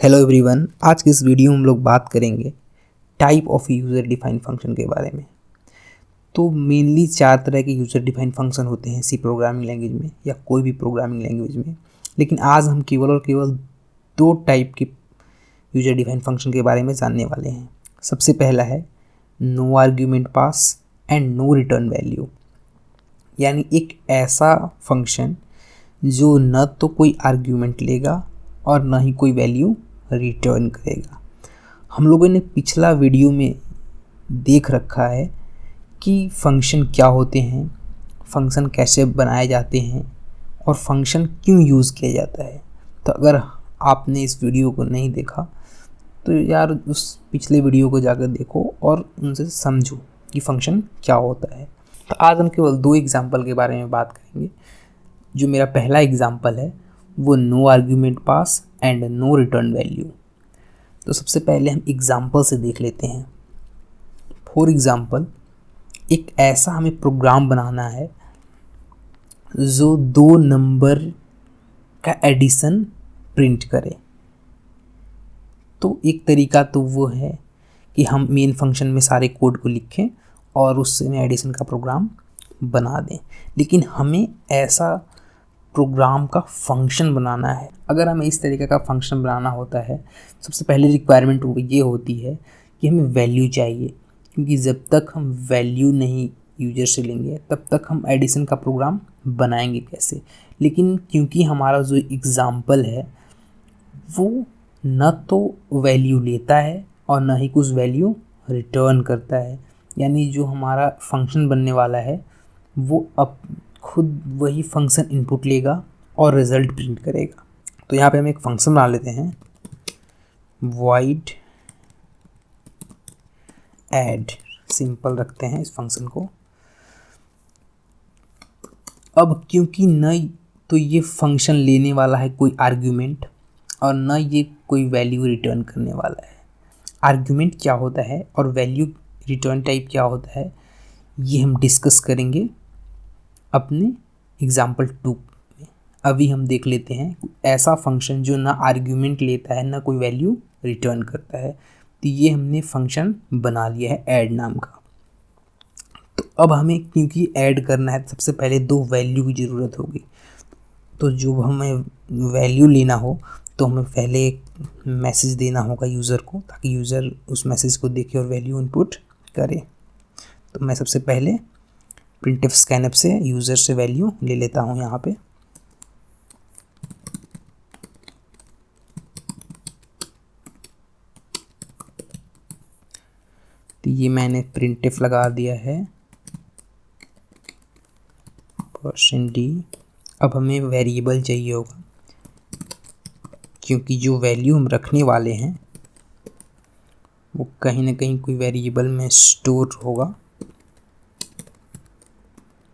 Hello everyone, आज के इस वीडियो में हम लोग बात करेंगे type of user defined function के बारे में। तो मेनली 4 तरह के यूज़र डिफाइंड फंक्शन होते हैं सी प्रोग्रामिंग लैंग्वेज में या कोई भी प्रोग्रामिंग लैंग्वेज में, लेकिन आज हम केवल और केवल 2 टाइप के यूज़र डिफाइंड फंक्शन के बारे में जानने वाले हैं। सबसे पहला है no argument pass and no return value, यानी एक ऐसा फंक्शन जो न तो कोई आर्ग्यूमेंट लेगा और ना ही कोई वैल्यू रिटर्न करेगा। हम लोगों ने पिछला वीडियो में देख रखा है कि फंक्शन क्या होते हैं, फंक्शन कैसे बनाए जाते हैं और फंक्शन क्यों यूज़ किया जाता है। तो अगर आपने इस वीडियो को नहीं देखा तो यार उस पिछले वीडियो को जाकर देखो और उनसे समझो कि फंक्शन क्या होता है। तो आज हम केवल 2 एग्जाम्पल के बारे में बात करेंगे। जो मेरा पहला एग्जाम्पल है वो no argument pass and no return value. तो सबसे पहले हम एग्जाम्पल से देख लेते हैं। फॉर एग्जाम्पल, एक ऐसा हमें प्रोग्राम बनाना है जो 2 नंबर का एडिशन प्रिंट करे। तो एक तरीका तो वो है कि हम मेन फंक्शन में सारे कोड को लिखें और उससे में एडिशन का प्रोग्राम बना दें, लेकिन हमें ऐसा प्रोग्राम का फंक्शन बनाना है। अगर हमें इस तरीके का फंक्शन बनाना होता है, सबसे पहले रिक्वायरमेंट ये होती है कि हमें वैल्यू चाहिए, क्योंकि जब तक हम वैल्यू नहीं यूजर से लेंगे तब तक हम एडिशन का प्रोग्राम बनाएंगे कैसे। लेकिन क्योंकि हमारा जो एग्ज़ाम्पल है वो न तो वैल्यू लेता है और न ही कुछ वैल्यू रिटर्न करता है, यानी जो हमारा फंक्शन बनने वाला है वो अब खुद वही फंक्शन इनपुट लेगा और रिज़ल्ट प्रिंट करेगा। तो यहाँ पे हम एक फंक्शन बना लेते हैं, void add, सिंपल रखते हैं इस फंक्शन को। अब क्योंकि न तो ये फंक्शन लेने वाला है कोई आर्ग्यूमेंट और न ये कोई वैल्यू रिटर्न करने वाला है। आर्ग्यूमेंट क्या होता है और वैल्यू रिटर्न टाइप क्या होता है ये हम डिस्कस करेंगे अपने एग्जाम्पल 2 में। अभी हम देख लेते हैं ऐसा फंक्शन जो ना आर्ग्यूमेंट लेता है ना कोई वैल्यू रिटर्न करता है। तो ये हमने फंक्शन बना लिया है ऐड नाम का। तो अब हमें क्योंकि ऐड करना है सबसे पहले 2 वैल्यू की ज़रूरत होगी। तो जो हमें वैल्यू लेना हो तो हमें पहले एक मैसेज देना होगा यूज़र को, ताकि यूज़र उस मैसेज को देखे और वैल्यू इनपुट करे। तो मैं सबसे पहले प्रिंटफ स्कैनफ से यूज़र से वैल्यू ले लेता हूँ यहाँ पे। तो ये मैंने प्रिंटफ लगा दिया है %d। अब हमें वेरिएबल चाहिए होगा, क्योंकि जो वैल्यू हम रखने वाले हैं वो कहीं ना कहीं कोई वेरिएबल में स्टोर होगा।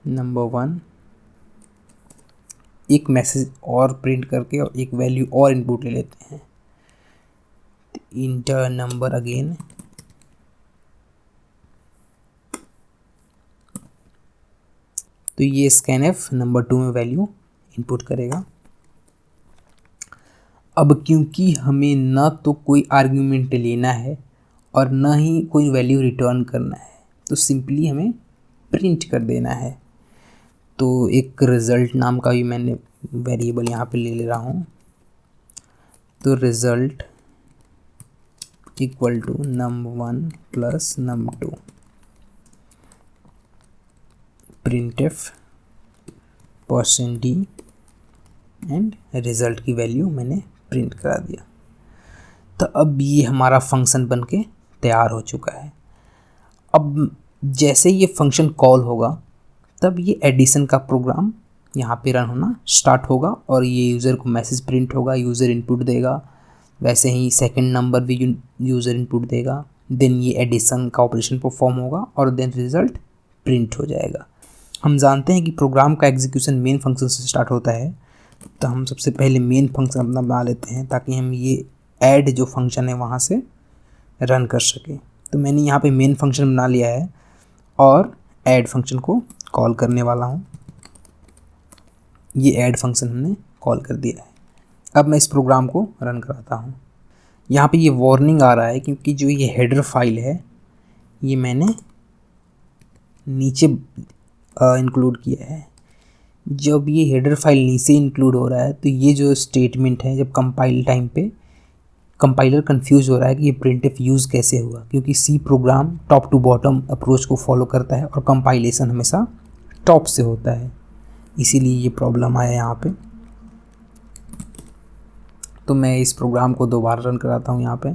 नंबर 1 एक मैसेज और प्रिंट करके और एक वैल्यू और इनपुट ले लेते हैं, इंटर नंबर अगेन। तो ये स्कैनफ नंबर 2 में वैल्यू इनपुट करेगा। अब क्योंकि हमें ना तो कोई आर्ग्यूमेंट लेना है और ना ही कोई वैल्यू रिटर्न करना है, तो सिंपली हमें प्रिंट कर देना है। तो एक रिज़ल्ट नाम का भी मैंने वेरिएबल यहाँ पे ले रहा हूँ। तो result equal to num1 plus num2, printf %d and result की वैल्यू मैंने प्रिंट करा दिया। तो अब ये हमारा फंक्शन बन के तैयार हो चुका है। अब जैसे ये फंक्शन कॉल होगा तब ये एडिशन का प्रोग्राम यहाँ पे रन होना स्टार्ट होगा और ये यूज़र को मैसेज प्रिंट होगा, यूज़र इनपुट देगा। वैसे ही सेकंड नंबर भी यूज़र इनपुट देगा, देन ये एडिशन का ऑपरेशन परफॉर्म होगा और देन रिज़ल्ट प्रिंट हो जाएगा। हम जानते हैं कि प्रोग्राम का एग्जीक्यूशन मेन फंक्शन से स्टार्ट होता है, तो हम सबसे पहले मेन फंक्शन अपना बना लेते हैं ताकि हम ये ऐड जो फंक्शन है वहाँ से रन कर सकें। तो मैंने यहाँ पे मेन फंक्शन बना लिया है और ऐड फंक्शन को कॉल करने वाला हूँ। ये ऐड फंक्शन हमने कॉल कर दिया है। अब मैं इस प्रोग्राम को रन कराता हूँ। यहाँ पे ये वार्निंग आ रहा है क्योंकि जो ये हेडर फाइल है ये मैंने नीचे इंक्लूड किया है। जब ये हेडर फाइल नीचे इंक्लूड हो रहा है तो ये जो स्टेटमेंट है, जब कंपाइल टाइम पे कंपाइलर कंफ्यूज हो रहा है कि ये प्रिंटफ यूज़ कैसे हुआ, क्योंकि C program top to bottom approach को फॉलो करता है और कंपाइलेशन हमेशा टॉप से होता है, इसीलिए ये प्रॉब्लम आया यहाँ पे। तो मैं इस प्रोग्राम को दोबारा रन कराता हूँ यहाँ पे।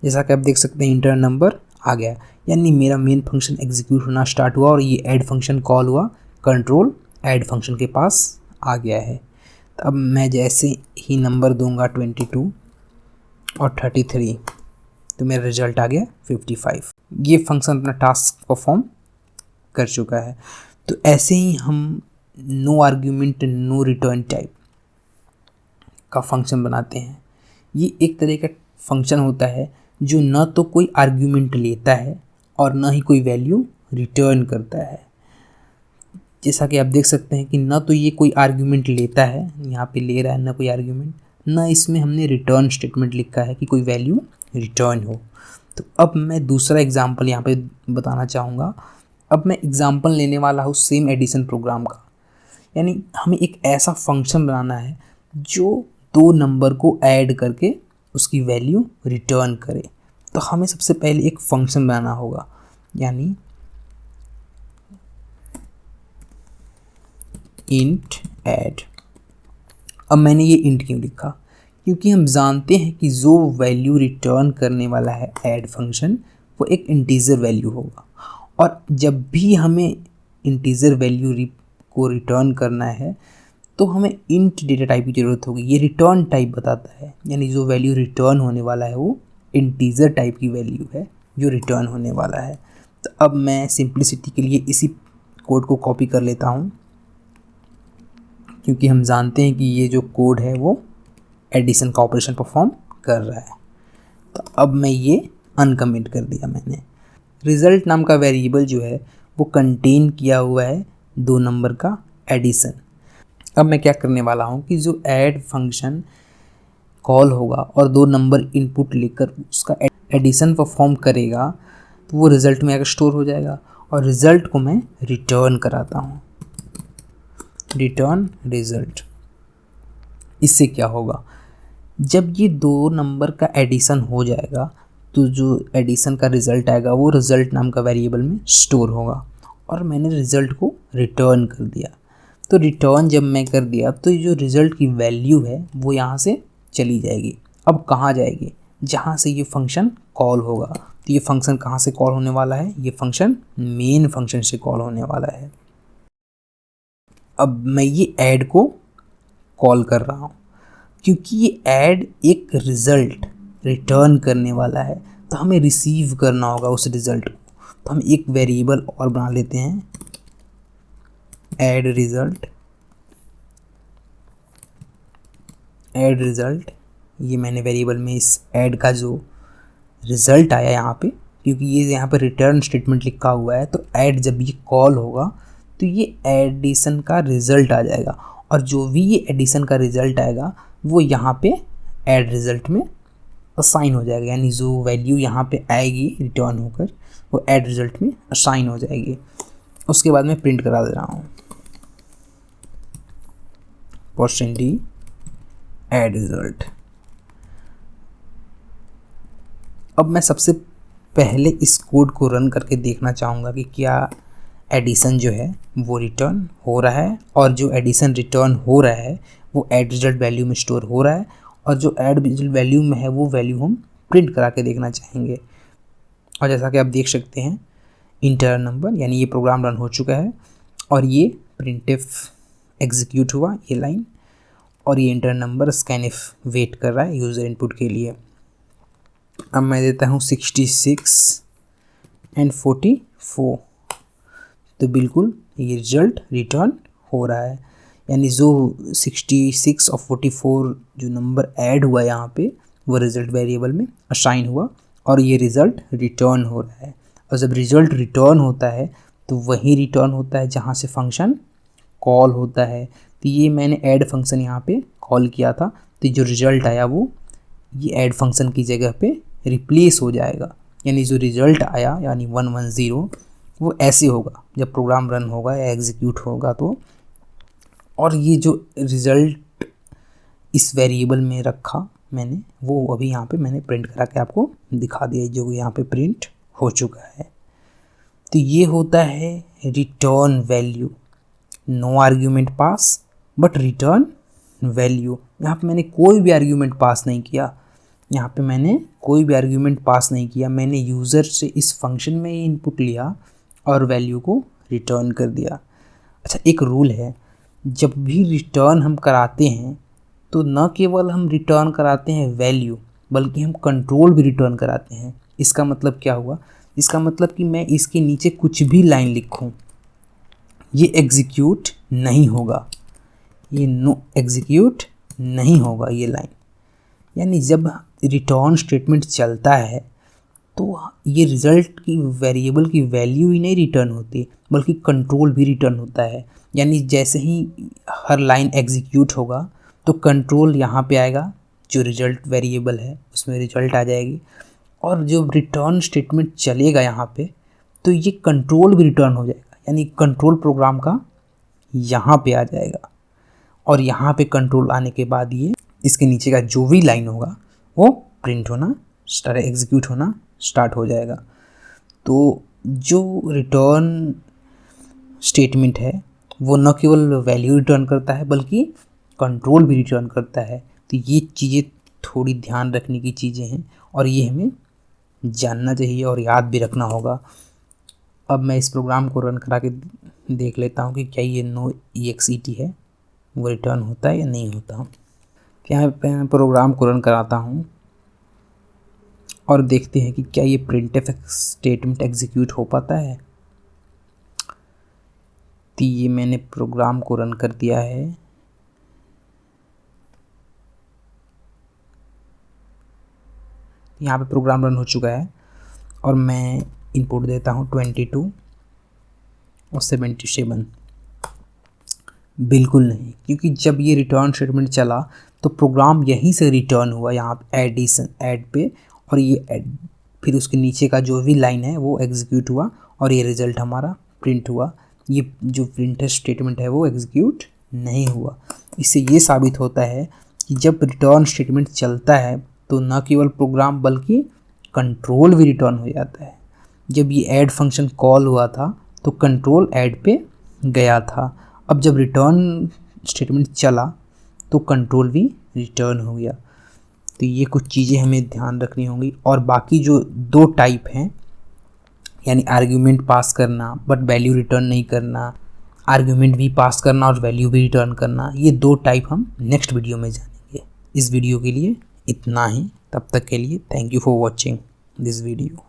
जैसा कि आप देख सकते हैं इंटर नंबर आ गया, यानी मेरा मेन फंक्शन एग्जीक्यूट होना स्टार्ट हुआ और ये ऐड फंक्शन कॉल हुआ, कंट्रोल ऐड फंक्शन के पास आ गया है। तो अब मैं जैसे ही नंबर दूंगा 22 और 33 तो मेरा रिजल्ट आ गया 55। ये फंक्शन अपना टास्क परफॉर्म कर चुका है। तो ऐसे ही हम no argument no return type का फंक्शन बनाते हैं। ये एक तरह का फंक्शन होता है जो न तो कोई आर्ग्यूमेंट लेता है और न ही कोई वैल्यू रिटर्न करता है। जैसा कि आप देख सकते हैं कि न तो ये कोई आर्ग्यूमेंट लेता है, यहाँ पे ले रहा है ना कोई आर्ग्यूमेंट, न इसमें हमने रिटर्न स्टेटमेंट लिखा है कि कोई वैल्यू रिटर्न हो। तो अब मैं दूसरा एग्जांपल यहाँ पे बताना चाहूँगा। अब मैं एग्जांपल लेने वाला हूँ सेम एडिशन प्रोग्राम का, यानी हमें एक ऐसा फंक्शन बनाना है जो दो नंबर को ऐड करके उसकी वैल्यू रिटर्न करे। तो हमें सबसे पहले एक फंक्शन बनाना होगा, यानी इंट ऐड। अब मैंने ये इंट क्यों लिखा, क्योंकि हम जानते हैं कि जो वैल्यू रिटर्न करने वाला है ऐड फंक्शन वो एक इंटीजर वैल्यू होगा, और जब भी हमें इंटीजर वैल्यू को रिटर्न करना है तो हमें इंट डेटा टाइप की ज़रूरत होगी। ये रिटर्न टाइप बताता है, यानी जो वैल्यू रिटर्न होने वाला है वो इंटीजर टाइप की वैल्यू है जो रिटर्न होने वाला है। तो अब मैं सिंप्लिसिटी के लिए इसी कोड को कॉपी कर लेता हूँ, क्योंकि हम जानते हैं कि ये जो कोड है वो एडिशन का ऑपरेशन परफॉर्म कर रहा है। तो अब मैं ये अनकमेंट कर दिया मैंने। रिज़ल्ट नाम का वेरिएबल जो है वो कंटेन किया हुआ है दो नंबर का एडिशन। अब मैं क्या करने वाला हूँ कि जो ऐड फंक्शन कॉल होगा और दो नंबर इनपुट लेकर उसका एडिशन परफॉर्म करेगा तो वो रिज़ल्ट में आकर स्टोर हो जाएगा, और रिज़ल्ट को मैं रिटर्न कराता हूँ, रिटर्न रिज़ल्ट। इससे क्या होगा, जब ये दो नंबर का एडिशन हो जाएगा तो जो एडिशन का रिज़ल्ट आएगा वो रिज़ल्ट नाम का वेरिएबल में स्टोर होगा, और मैंने रिज़ल्ट को रिटर्न कर दिया। तो रिटर्न जब मैं कर दिया तो जो रिज़ल्ट की वैल्यू है वो यहाँ से चली जाएगी। अब कहाँ जाएगी, जहाँ से ये फंक्शन कॉल होगा। तो ये फंक्शन कहाँ से कॉल होने वाला है, ये फंक्शन मेन फंक्शन से कॉल होने वाला है। अब मैं ये ऐड को कॉल कर रहा हूँ क्योंकि ये ऐड एक रिज़ल्ट रिटर्न करने वाला है, तो हमें रिसीव करना होगा उस रिज़ल्ट को। तो हम एक वेरिएबल और बना लेते हैं, ऐड रिज़ल्ट। ऐड रिज़ल्ट, ये मैंने वेरिएबल में इस ऐड का जो रिज़ल्ट आया यहाँ पे, क्योंकि ये यहाँ पे रिटर्न स्टेटमेंट लिखा हुआ है, तो ऐड जब ये कॉल होगा तो ये एडिशन का रिज़ल्ट आ जाएगा, और जो भी ये एडिशन का रिज़ल्ट आएगा वो यहाँ पे ऐड रिज़ल्ट में असाइन हो जाएगा, यानी जो वैल्यू यहाँ पे आएगी रिटर्न होकर वो ऐड रिज़ल्ट में असाइन हो जाएगी। उसके बाद मैं प्रिंट करा दे रहा हूँ %d ऐड रिज़ल्ट। अब मैं सबसे पहले इस कोड को रन करके देखना चाहूँगा कि क्या एडिशन जो है वो रिटर्न हो रहा है, और जो एडिशन रिटर्न हो रहा है वो ऐड रिज़ल्ट वैल्यू में स्टोर हो रहा है, और जो ऐड रिज़ल्ट वैल्यू में है वो वैल्यू हम प्रिंट करा के देखना चाहेंगे। और जैसा कि आप देख सकते हैं इंटर नंबर, यानी ये प्रोग्राम रन हो चुका है और ये प्रिंटफ एग्जीक्यूट हुआ ये लाइन, और ये इंटर नंबर स्कैनफ वेट कर रहा है यूज़र इनपुट के लिए। अब मैं देता हूँ 66 एंड 44, तो बिल्कुल ये रिजल्ट रिटर्न हो रहा है, यानी जो 66 और 44 जो नंबर ऐड हुआ यहाँ पे वो रिज़ल्ट वेरिएबल में असाइन हुआ और ये रिज़ल्ट रिटर्न हो रहा है। और जब रिज़ल्ट रिटर्न होता है तो वही रिटर्न होता है जहाँ से फंक्शन कॉल होता है। तो ये मैंने ऐड फंक्शन यहाँ पे कॉल किया था, तो जो रिजल्ट आया वो ये ऐड फंक्शन की जगह पे रिप्लेस हो जाएगा। यानी जो रिजल्ट आया यानी 110 वो ऐसे होगा जब प्रोग्राम रन होगा या एग्जीक्यूट होगा तो। और ये जो रिज़ल्ट इस वेरिएबल में रखा मैंने वो अभी यहाँ पे मैंने प्रिंट करा के आपको दिखा दिया, जो यहाँ पे प्रिंट हो चुका है। तो ये होता है return value, no argument pass but return value. यहाँ पे मैंने कोई भी आर्ग्यूमेंट पास नहीं किया, यहाँ पे मैंने कोई भी आर्ग्यूमेंट पास नहीं किया, मैंने यूज़र से इस फंक्शन में इनपुट लिया और वैल्यू को रिटर्न कर दिया। अच्छा, एक रूल है, जब भी रिटर्न हम कराते हैं तो न केवल हम रिटर्न कराते हैं वैल्यू बल्कि हम कंट्रोल भी रिटर्न कराते हैं। इसका मतलब क्या हुआ? इसका मतलब कि मैं इसके नीचे कुछ भी लाइन लिखूं ये एग्जीक्यूट नहीं होगा, ये नो एग्जीक्यूट नहीं होगा ये लाइन। यानी जब रिटर्न स्टेटमेंट चलता है तो ये रिज़ल्ट की वेरिएबल की वैल्यू ही नहीं रिटर्न होती बल्कि कंट्रोल भी रिटर्न होता है। यानी जैसे ही हर लाइन एग्जीक्यूट होगा तो कंट्रोल यहाँ पे आएगा, जो रिज़ल्ट वेरिएबल है उसमें रिज़ल्ट आ जाएगी, और जो रिटर्न स्टेटमेंट चलेगा यहाँ पे तो ये कंट्रोल भी रिटर्न हो जाएगा। यानी कंट्रोल प्रोग्राम का यहाँ पे आ जाएगा और यहाँ पे कंट्रोल आने के बाद ये इसके नीचे का जो भी लाइन होगा वो प्रिंट होना एग्जीक्यूट होना स्टार्ट हो जाएगा। तो जो रिटर्न स्टेटमेंट है वो न केवल वैल्यू रिटर्न करता है बल्कि कंट्रोल भी रिटर्न करता है। तो ये चीज़ें थोड़ी ध्यान रखने की चीज़ें हैं और ये हमें जानना चाहिए और याद भी रखना होगा। अब मैं इस प्रोग्राम को रन करा के देख लेता हूँ कि क्या ये नो EXET है वो रिटर्न होता है या नहीं होता। यहाँ पे मैं प्रोग्राम को रन कराता हूँ और देखते हैं कि क्या ये प्रिंटफ स्टेटमेंट एग्जीक्यूट हो पाता है। तो ये मैंने प्रोग्राम को रन कर दिया है। यहाँ पे प्रोग्राम रन हो चुका है और मैं इनपुट देता हूँ 22 और 77। बिल्कुल नहीं, क्योंकि जब ये रिटर्न स्टेटमेंट चला तो प्रोग्राम यहीं से रिटर्न हुआ यहाँ पे एडिशन ऐड पे, और ये ऐड फिर उसके नीचे का जो भी लाइन है वो एग्जीक्यूट हुआ और ये रिज़ल्ट हमारा प्रिंट हुआ। ये जो प्रिंट स्टेटमेंट है वो एग्जीक्यूट नहीं हुआ। इससे ये साबित होता है कि जब रिटर्न स्टेटमेंट चलता है तो न केवल प्रोग्राम बल्कि कंट्रोल भी रिटर्न हो जाता है। जब ये ऐड फंक्शन कॉल हुआ था तो कंट्रोल ऐड पे गया था, अब जब रिटर्न स्टेटमेंट चला तो कंट्रोल भी रिटर्न हो गया। तो ये कुछ चीज़ें हमें ध्यान रखनी होंगी। और बाकी जो दो टाइप हैं, यानी आर्ग्यूमेंट पास करना बट वैल्यू रिटर्न नहीं करना, आर्ग्यूमेंट भी पास करना और वैल्यू भी रिटर्न करना, ये दो टाइप हम नेक्स्ट वीडियो में जानेंगे। इस वीडियो के लिए इतना ही, तब तक के लिए thank you for watching this video.